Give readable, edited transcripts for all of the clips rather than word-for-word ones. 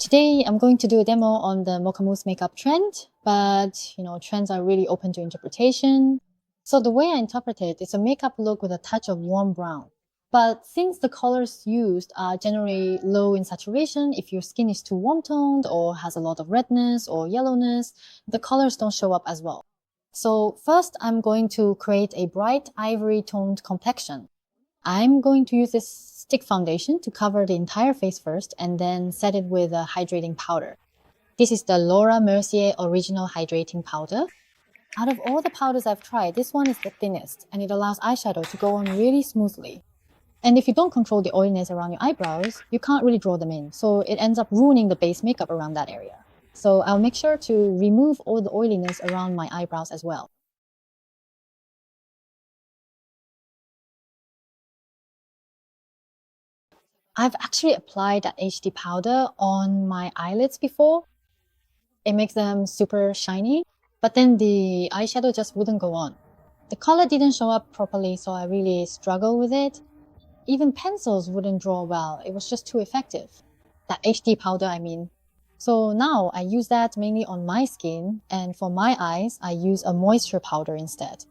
Today, I'm going to do a demo on the Mocha Mousse makeup trend, but trends are really open to interpretation. So the way I interpret it is a makeup look with a touch of warm brown. But since the colors used are generally low in saturation, if your skin is too warm toned or has a lot of redness or yellowness, the colors don't show up as well. So first, I'm going to create a bright ivory toned complexion. I'm going to use this stick foundation to cover the entire face first and then set it with a hydrating powder. This is the Laura Mercier Original Hydrating Powder. Out of all the powders I've tried, this one is the thinnest and it allows eyeshadow to go on really smoothly. And if you don't control the oiliness around your eyebrows, you can't really draw them in, so it ends up ruining the base makeup around that area. So I'll make sure to remove all the oiliness around my eyebrows as well. I've actually applied that HD powder on my eyelids before. It makes them super shiny, but then the eyeshadow just wouldn't go on. The color didn't show up properly, so I really struggled with it. Even pencils wouldn't draw well. It was just too effective. That HD powder, I mean. So now I use that mainly on my skin, and for my eyes, I use a moisture powder instead.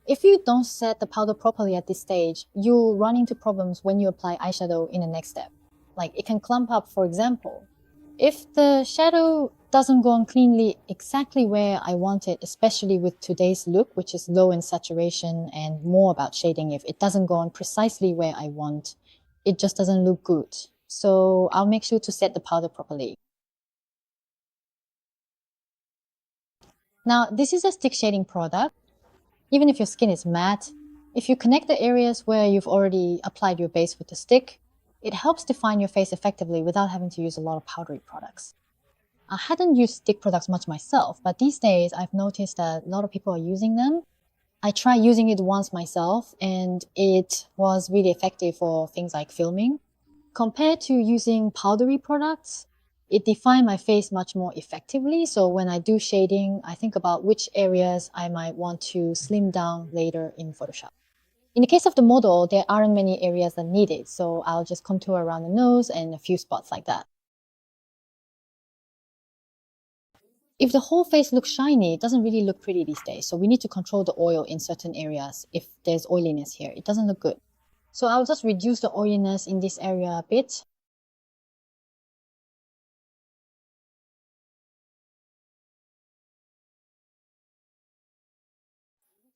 If you don't set the powder properly at this stage, you'll run into problems when you apply eyeshadow in the next step. Like it can clump up, for example. If the shadow doesn't go on cleanly exactly where I want it, especially with today's look, which is low in saturation and more about shading, if it doesn't go on precisely where I want, it just doesn't look good. So I'll make sure to set the powder properly. Now, this is a stick shading product. Even if your skin is matte, if you connect the areas where you've already applied your base with the stick, it helps define your face effectively without having to use a lot of powdery products. I hadn't used stick products much myself, but these days I've noticed that a lot of people are using them. I tried using it once myself and it was really effective for things like filming. Compared to using powdery products, it defined my face much more effectively. So when I do shading, I think about which areas I might want to slim down later in Photoshop. In the case of the model, there aren't many areas that need it, so I'll just contour around the nose and a few spots like that. If the whole face looks shiny, it doesn't really look pretty these days, so we need to control the oil in certain areas. If there's oiliness here, it doesn't look good. So I'll just reduce the oiliness in this area a bit.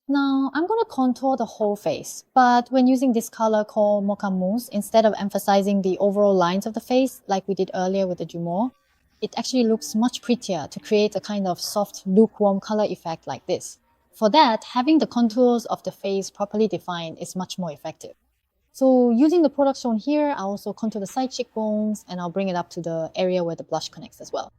Now, I'm going to contour the whole face, but when using this color called Mocha Mousse, instead of emphasizing the overall lines of the face like we did earlier with the Jumeau, it actually looks much prettier to create a kind of soft, lukewarm color effect like this. For that, having the contours of the face properly defined is much more effective. So using the product shown here, I'll also contour the side cheekbones and I'll bring it up to the area where the blush connects as well.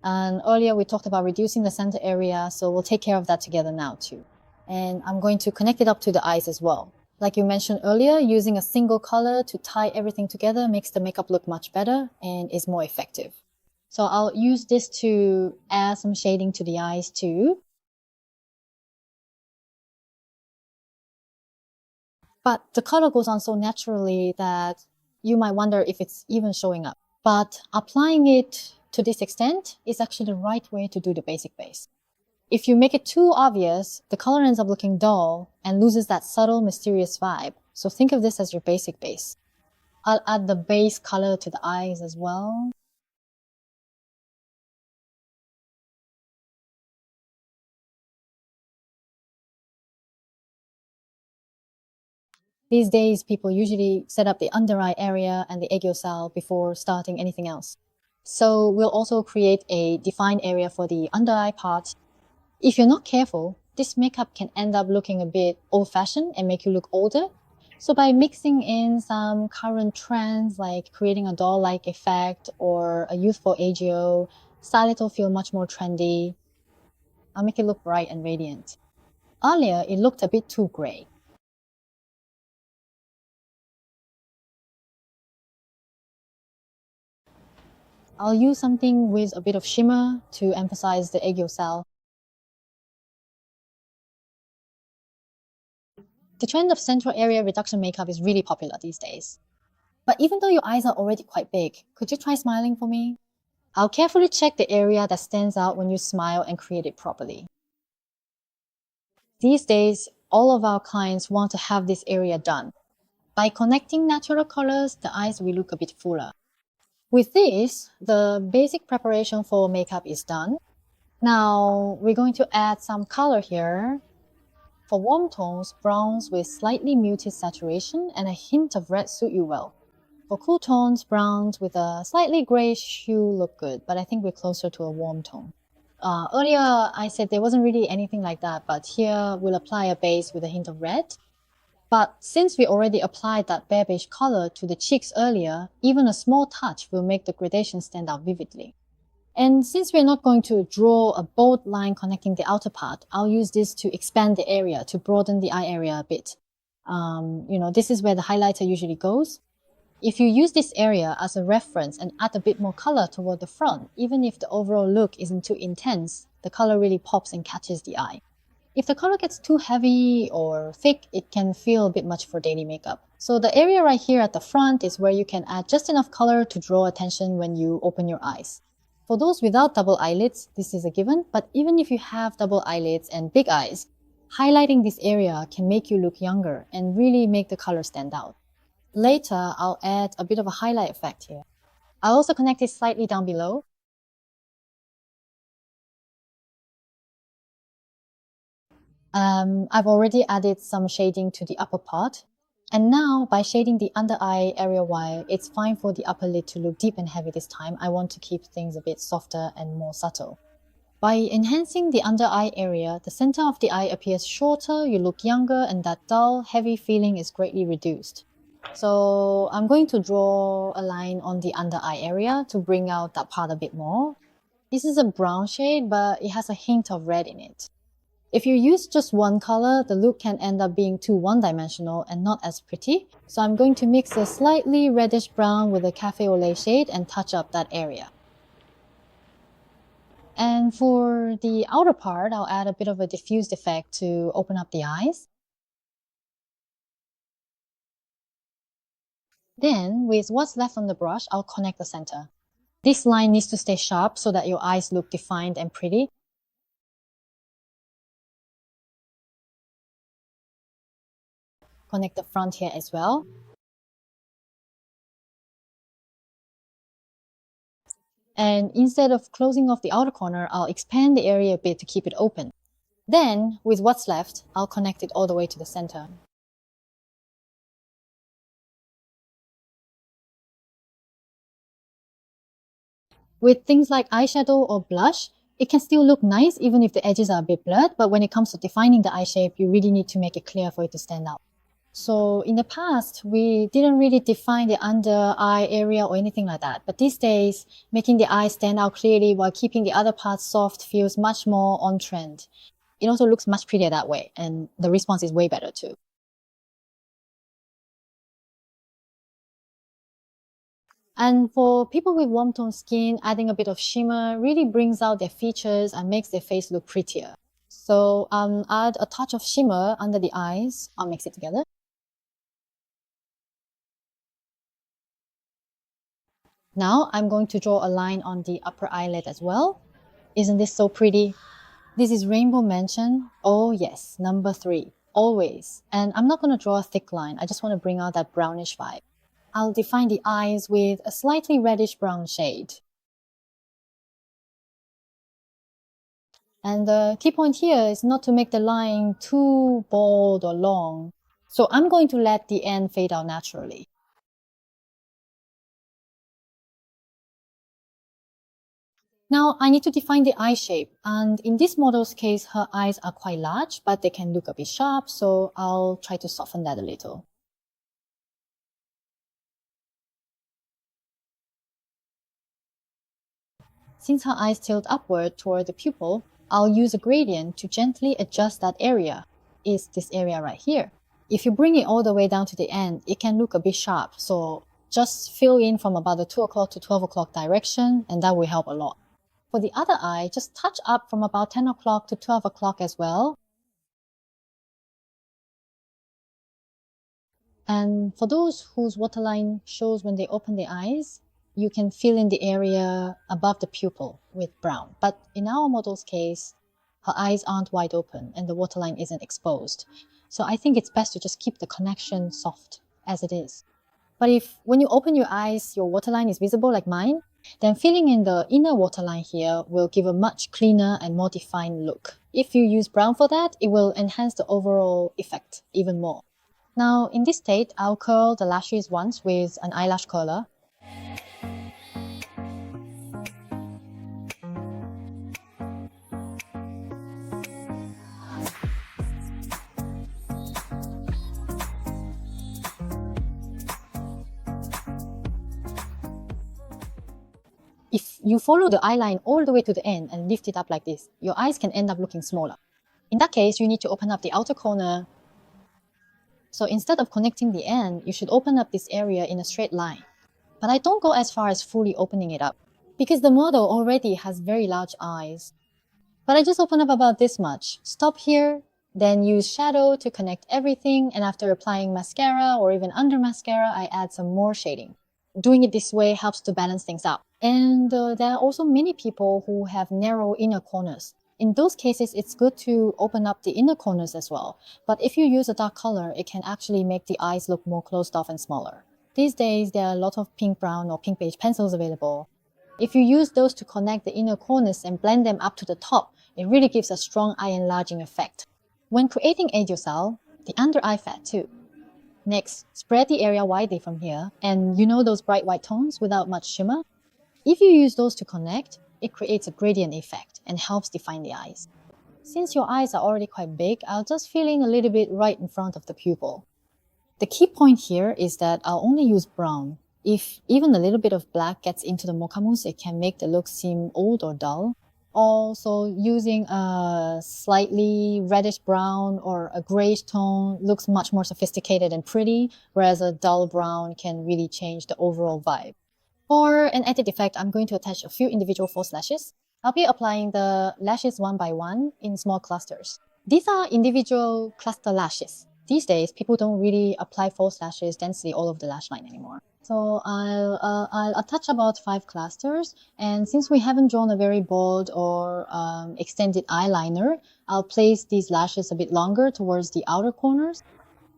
And earlier we talked about reducing the center area, so we'll take care of that together now too. And I'm going to connect it up to the eyes as well. Like you mentioned earlier, using a single color to tie everything together makes the makeup look much better and is more effective. So I'll use this to add some shading to the eyes too. But the color goes on so naturally that you might wonder if it's even showing up. But applying it to this extent is actually the right way to do the basic base. If you make it too obvious, the color ends up looking dull and loses that subtle, mysterious vibe. So think of this as your basic base. I'll add the base color to the eyes as well. These days, people usually set up the under eye area and the aegyo before starting anything else. So we'll also create a defined area for the under eye part. If you're not careful, this makeup can end up looking a bit old-fashioned and make you look older. So by mixing in some current trends like creating a doll-like effect or a youthful aegyo, style it will feel much more trendy. I'll make it look bright and radiant. Earlier, it looked a bit too gray. I'll use something with a bit of shimmer to emphasize the aegyo style. The trend of central area reduction makeup is really popular these days. But even though your eyes are already quite big, could you try smiling for me? I'll carefully check the area that stands out when you smile and create it properly. These days, all of our clients want to have this area done. By connecting natural colors, the eyes will look a bit fuller. With this, the basic preparation for makeup is done. Now, we're going to add some color here. For warm tones, browns with slightly muted saturation and a hint of red suit you well. For cool tones, browns with a slightly grayish hue look good, but I think we're closer to a warm tone. Earlier, I said there wasn't really anything like that, but here we'll apply a base with a hint of red. But since we already applied that bare beige color to the cheeks earlier, even a small touch will make the gradation stand out vividly. And since we're not going to draw a bold line connecting the outer part, I'll use this to expand the area, to broaden the eye area a bit. This is where the highlighter usually goes. If you use this area as a reference and add a bit more color toward the front, even if the overall look isn't too intense, the color really pops and catches the eye. If the color gets too heavy or thick, it can feel a bit much for daily makeup. So the area right here at the front is where you can add just enough color to draw attention when you open your eyes. For those without double eyelids, this is a given, but even if you have double eyelids and big eyes, highlighting this area can make you look younger and really make the color stand out. Later, I'll add a bit of a highlight effect here. I'll also connect it slightly down below. I've already added some shading to the upper part. And now, by shading the under eye area while it's fine for the upper lid to look deep and heavy this time, I want to keep things a bit softer and more subtle. By enhancing the under eye area, the center of the eye appears shorter, you look younger, and that dull, heavy feeling is greatly reduced. So I'm going to draw a line on the under eye area to bring out that part a bit more. This is a brown shade, but it has a hint of red in it. If you use just one color, the look can end up being too one-dimensional and not as pretty. So I'm going to mix a slightly reddish brown with a cafe au lait shade and touch up that area. And for the outer part, I'll add a bit of a diffused effect to open up the eyes. Then, with what's left on the brush, I'll connect the center. This line needs to stay sharp so that your eyes look defined and pretty. Connect the front here as well. And instead of closing off the outer corner, I'll expand the area a bit to keep it open. Then, with what's left, I'll connect it all the way to the center. With things like eyeshadow or blush, it can still look nice even if the edges are a bit blurred, but when it comes to defining the eye shape, you really need to make it clear for it to stand out. So in the past, we didn't really define the under eye area or anything like that. But these days, making the eye stand out clearly while keeping the other parts soft feels much more on trend. It also looks much prettier that way, and the response is way better too. And for people with warm tone skin, adding a bit of shimmer really brings out their features and makes their face look prettier. So add a touch of shimmer under the eyes. I'll mix it together. Now I'm going to draw a line on the upper eyelid as well. Isn't this so pretty? This is Rainbow Mansion. Oh yes, number 3, always. And I'm not going to draw a thick line. I just want to bring out that brownish vibe. I'll define the eyes with a slightly reddish brown shade. And the key point here is not to make the line too bold or long. So I'm going to let the end fade out naturally. Now I need to define the eye shape, and in this model's case, her eyes are quite large, but they can look a bit sharp, so I'll try to soften that a little. Since her eyes tilt upward toward the pupil, I'll use a gradient to gently adjust that area. Is this area right here. If you bring it all the way down to the end, it can look a bit sharp, so just fill in from about the 2 o'clock to 12 o'clock direction, and that will help a lot. For the other eye, just touch up from about 10 o'clock to 12 o'clock as well. And for those whose waterline shows when they open their eyes, you can fill in the area above the pupil with brown. But in our model's case, her eyes aren't wide open and the waterline isn't exposed. So I think it's best to just keep the connection soft as it is. But if when you open your eyes, your waterline is visible like mine, then filling in the inner waterline here will give a much cleaner and more defined look. If you use brown for that, it will enhance the overall effect even more. Now, in this state, I'll curl the lashes once with an eyelash curler. If you follow the eyeline all the way to the end and lift it up like this, your eyes can end up looking smaller. In that case, you need to open up the outer corner. So instead of connecting the end, you should open up this area in a straight line. But I don't go as far as fully opening it up, because the model already has very large eyes. But I just open up about this much. Stop here, then use shadow to connect everything, and after applying mascara or even under mascara, I add some more shading. Doing it this way helps to balance things out. And there are also many people who have narrow inner corners. In those cases, it's good to open up the inner corners as well. But if you use a dark color, it can actually make the eyes look more closed off and smaller. These days, there are a lot of pink brown or pink beige pencils available. If you use those to connect the inner corners and blend them up to the top, it really gives a strong eye enlarging effect. When creating aediosal, the under eye fat too. Next, spread the area widely from here, and you know those bright white tones without much shimmer? If you use those to connect, it creates a gradient effect and helps define the eyes. Since your eyes are already quite big, I'll just fill in a little bit right in front of the pupil. The key point here is that I'll only use brown. If even a little bit of black gets into the Mocha Mousse, it can make the look seem old or dull. Also, using a slightly reddish brown or a grayish tone looks much more sophisticated and pretty, whereas a dull brown can really change the overall vibe. For an added effect, I'm going to attach a few individual false lashes. I'll be applying the lashes one by one in small clusters. These are individual cluster lashes. These days, people don't really apply false lashes densely all over the lash line anymore. So I'll attach about 5 clusters, and since we haven't drawn a very bold or extended eyeliner, I'll place these lashes a bit longer towards the outer corners.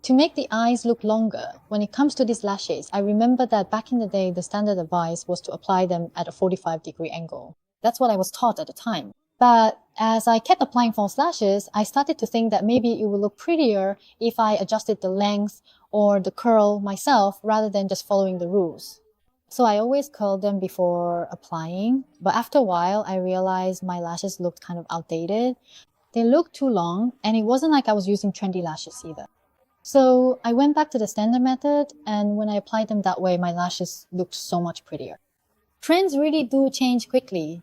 To make the eyes look longer, when it comes to these lashes, I remember that back in the day, the standard advice was to apply them at a 45-degree angle. That's what I was taught at the time. But as I kept applying false lashes, I started to think that maybe it would look prettier if I adjusted the length or the curl myself rather than just following the rules. So I always curled them before applying, but after a while, I realized my lashes looked kind of outdated. They looked too long, and it wasn't like I was using trendy lashes either. So I went back to the standard method, and when I applied them that way, my lashes looked so much prettier. Trends really do change quickly.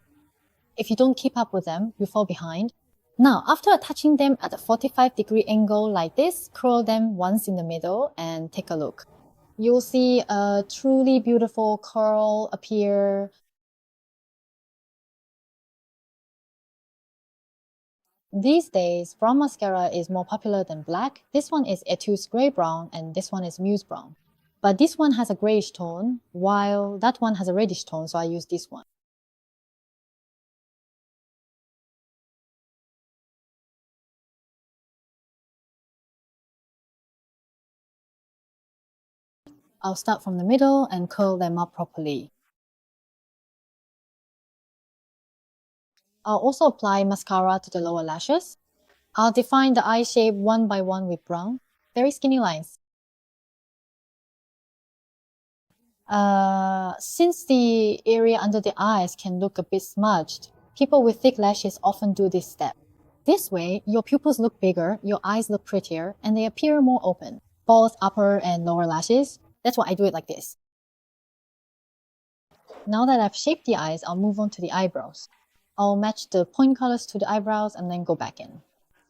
If you don't keep up with them, you fall behind. Now, after attaching them at a 45-degree angle like this, curl them once in the middle and take a look. You'll see a truly beautiful curl appear. These days, brown mascara is more popular than black. This one is Etude's Grey Brown and this one is Muse Brown. But this one has a grayish tone, while that one has a reddish tone, so I use this one. I'll start from the middle and curl them up properly. I'll also apply mascara to the lower lashes. I'll define the eye shape one by one with brown. Very skinny lines. Since the area under the eyes can look a bit smudged, people with thick lashes often do this step. This way, your pupils look bigger, your eyes look prettier, and they appear more open. Both upper and lower lashes. That's why I do it like this. Now that I've shaped the eyes, I'll move on to the eyebrows. I'll match the point colors to the eyebrows and then go back in.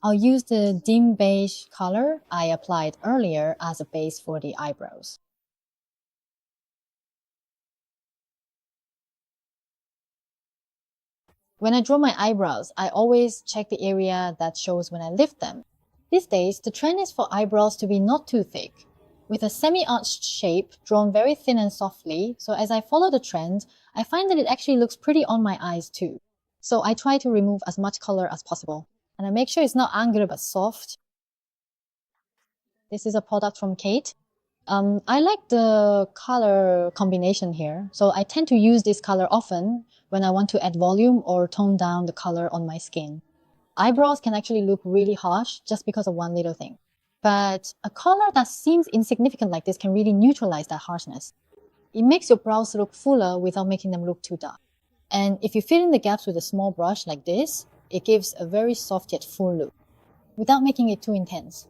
I'll use the dim beige color I applied earlier as a base for the eyebrows. When I draw my eyebrows, I always check the area that shows when I lift them. These days, the trend is for eyebrows to be not too thick. with a semi-arched shape drawn very thin and softly. So as I follow the trend, I find that it actually looks pretty on my eyes too. So I try to remove as much color as possible. And I make sure it's not angry but soft. This is a product from Kate. I like the color combination here. So I tend to use this color often when I want to add volume or tone down the color on my skin. Eyebrows can actually look really harsh just because of one little thing. But a color that seems insignificant like this can really neutralize that harshness. It makes your brows look fuller without making them look too dark. And if you fill in the gaps with a small brush like this, it gives a very soft yet full look without making it too intense.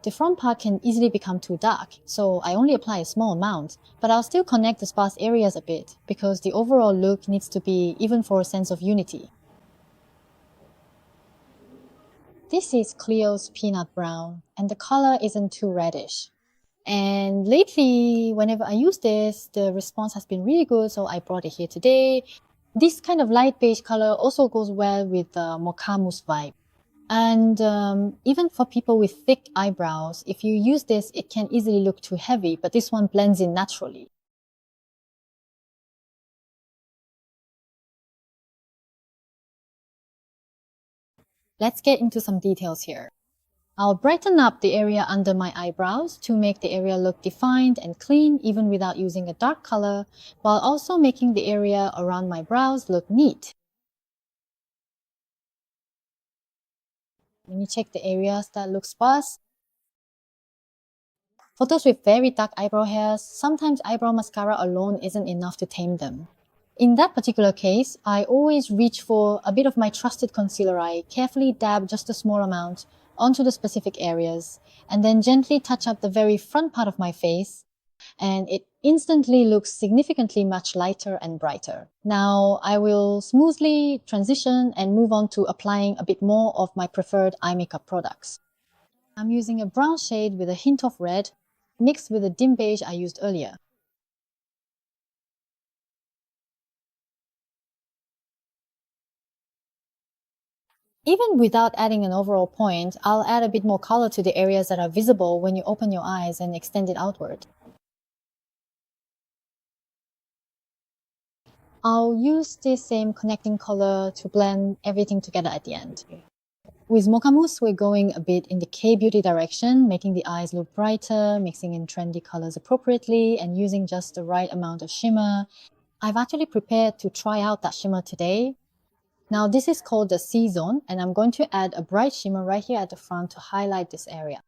The front part can easily become too dark, so I only apply a small amount, but I'll still connect the sparse areas a bit because the overall look needs to be even for a sense of unity. This is Cleo's Peanut Brown, and the color isn't too reddish. And lately, whenever I use this, the response has been really good, so I brought it here today. This kind of light beige color also goes well with the Mocha Mousse vibe. And even for people with thick eyebrows, if you use this, it can easily look too heavy, but this one blends in naturally. Let's get into some details here. I'll brighten up the area under my eyebrows to make the area look defined and clean even without using a dark color, while also making the area around my brows look neat. Let me check the areas that look sparse. For those with very dark eyebrow hairs, sometimes eyebrow mascara alone isn't enough to tame them. In that particular case, I always reach for a bit of my trusted concealer eye, carefully dab just a small amount onto the specific areas, and then gently touch up the very front part of my face, and it instantly looks significantly much lighter and brighter. Now I will smoothly transition and move on to applying a bit more of my preferred eye makeup products. I'm using a brown shade with a hint of red, mixed with the dim beige I used earlier. Even without adding an overall point, I'll add a bit more color to the areas that are visible when you open your eyes and extend it outward. I'll use this same connecting color to blend everything together at the end. With Mocha Mousse, we're going a bit in the K-beauty direction, making the eyes look brighter, mixing in trendy colors appropriately, and using just the right amount of shimmer. I've actually prepared to try out that shimmer today. Now this is called the C-zone, and I'm going to add a bright shimmer right here at the front to highlight this area.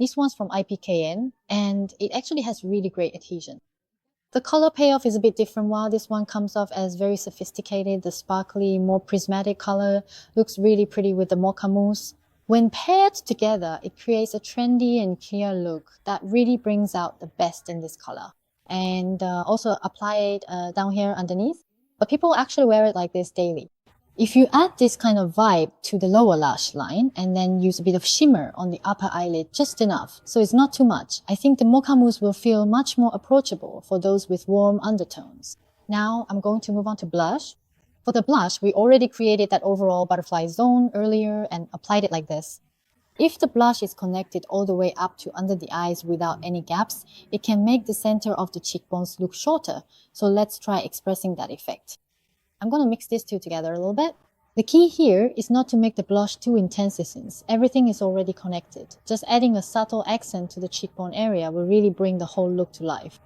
This one's from IPKN, and it actually has really great adhesion. The color payoff is a bit different. While this one comes off as very sophisticated, the sparkly, more prismatic color looks really pretty with the Mocha Mousse. When paired together, it creates a trendy and clear look that really brings out the best in this color. And also apply it down here underneath. But people actually wear it like this daily. If you add this kind of vibe to the lower lash line and then use a bit of shimmer on the upper eyelid, just enough, so it's not too much, I think the Mocha Mousse will feel much more approachable for those with warm undertones. Now I'm going to move on to blush. For the blush, we already created that overall butterfly zone earlier and applied it like this. If the blush is connected all the way up to under the eyes without any gaps, it can make the center of the cheekbones look shorter. So let's try expressing that effect. I'm going to mix these two together a little bit. The key here is not to make the blush too intense since everything is already connected. Just adding a subtle accent to the cheekbone area will really bring the whole look to life.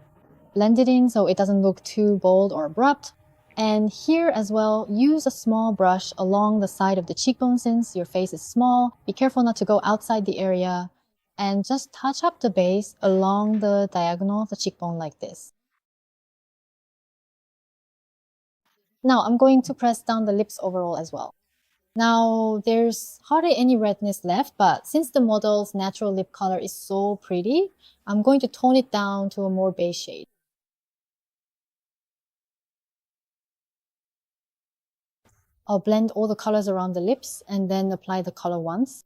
Blend it in so it doesn't look too bold or abrupt. And here as well, use a small brush along the side of the cheekbone since your face is small. Be careful not to go outside the area. And just touch up the base along the diagonal of the cheekbone like this. Now I'm going to press down the lips overall as well. Now there's hardly any redness left, but since the model's natural lip color is so pretty, I'm going to tone it down to a more beige shade. I'll blend all the colors around the lips and then apply the color once.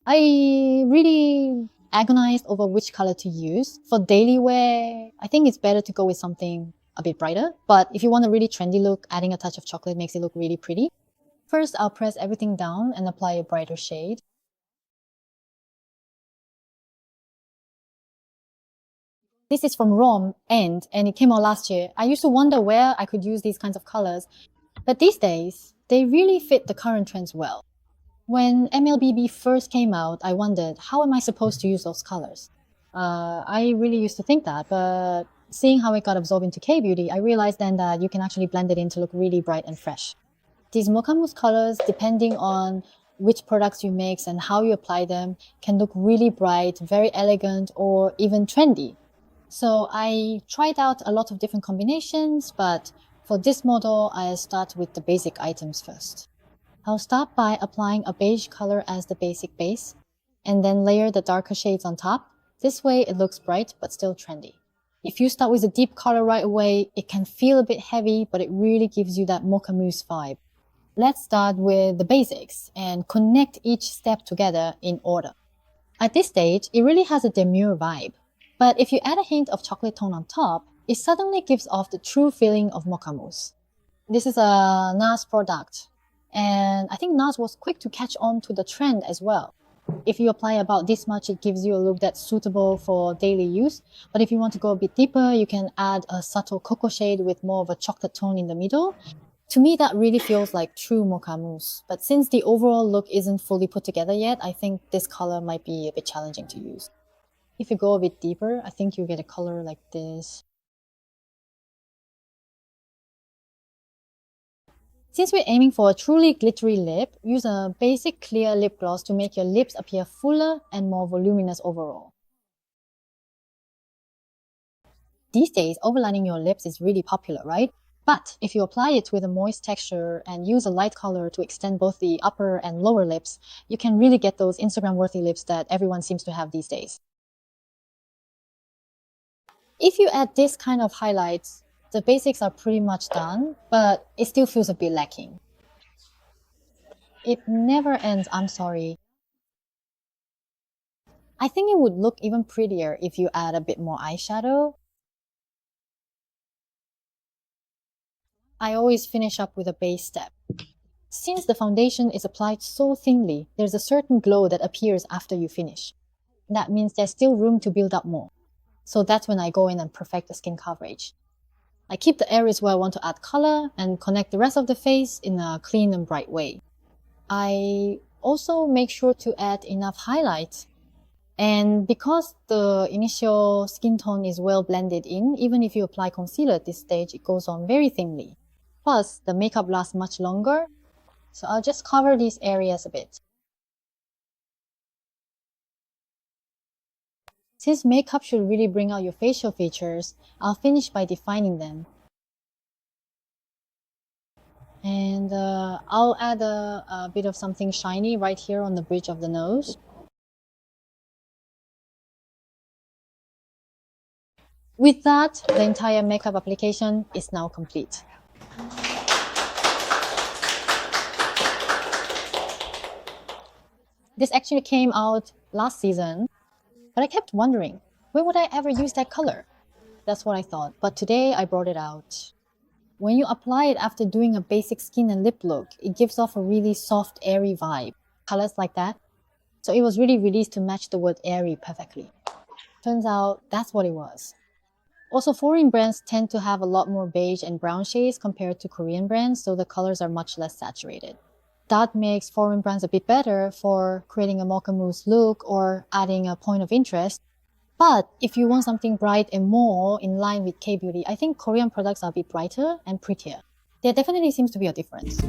I really agonized over which color to use. For daily wear, I think it's better to go with something a bit brighter. But if you want a really trendy look, adding a touch of chocolate makes it look really pretty. First, I'll press everything down and apply a brighter shade. This is from Rom and it came out last year. I used to wonder where I could use these kinds of colors, but these days, they really fit the current trends well. When MLBB first came out, I wondered, how am I supposed to use those colors? I really used to think that, but seeing how it got absorbed into K-beauty, I realized then that you can actually blend it in to look really bright and fresh. These Mocha Mousse colors, depending on which products you mix and how you apply them, can look really bright, very elegant, or even trendy. So I tried out a lot of different combinations, but for this model, I start with the basic items first. I'll start by applying a beige color as the basic base, and then layer the darker shades on top. This way it looks bright, but still trendy. If you start with a deep color right away, it can feel a bit heavy, but it really gives you that Mocha Mousse vibe. Let's start with the basics and connect each step together in order. At this stage, it really has a demure vibe. But if you add a hint of chocolate tone on top, it suddenly gives off the true feeling of Mocha Mousse. This is a NARS product, and I think NARS was quick to catch on to the trend as well. If you apply about this much, it gives you a look that's suitable for daily use. But if you want to go a bit deeper, you can add a subtle cocoa shade with more of a chocolate tone in the middle. To me, that really feels like true Mocha Mousse. But since the overall look isn't fully put together yet, I think this color might be a bit challenging to use. If you go a bit deeper, I think you get a color like this. Since we're aiming for a truly glittery lip, use a basic clear lip gloss to make your lips appear fuller and more voluminous overall. These days, overlining your lips is really popular, right? But if you apply it with a moist texture and use a light color to extend both the upper and lower lips, you can really get those Instagram-worthy lips that everyone seems to have these days. If you add this kind of highlights, the basics are pretty much done, but it still feels a bit lacking. It never ends, I'm sorry. I think it would look even prettier if you add a bit more eyeshadow. I always finish up with a base step. Since the foundation is applied so thinly, there's a certain glow that appears after you finish. That means there's still room to build up more. So that's when I go in and perfect the skin coverage. I keep the areas where I want to add color and connect the rest of the face in a clean and bright way. I also make sure to add enough highlights. And because the initial skin tone is well blended in, even if you apply concealer at this stage, it goes on very thinly. Plus, the makeup lasts much longer, so I'll just cover these areas a bit. Since makeup should really bring out your facial features, I'll finish by defining them. And I'll add a bit of something shiny right here on the bridge of the nose. With that, the entire makeup application is now complete. This actually came out last season, but I kept wondering, when would I ever use that color? That's what I thought, but today I brought it out. When you apply it after doing a basic skin and lip look, it gives off a really soft, airy vibe. Colors like that. So it was really released to match the word airy perfectly. Turns out that's what it was. Also, foreign brands tend to have a lot more beige and brown shades compared to Korean brands, so the colors are much less saturated. That makes foreign brands a bit better for creating a Mocha Mousse look or adding a point of interest. But if you want something bright and more in line with K-beauty, I think Korean products are a bit brighter and prettier. There definitely seems to be a difference.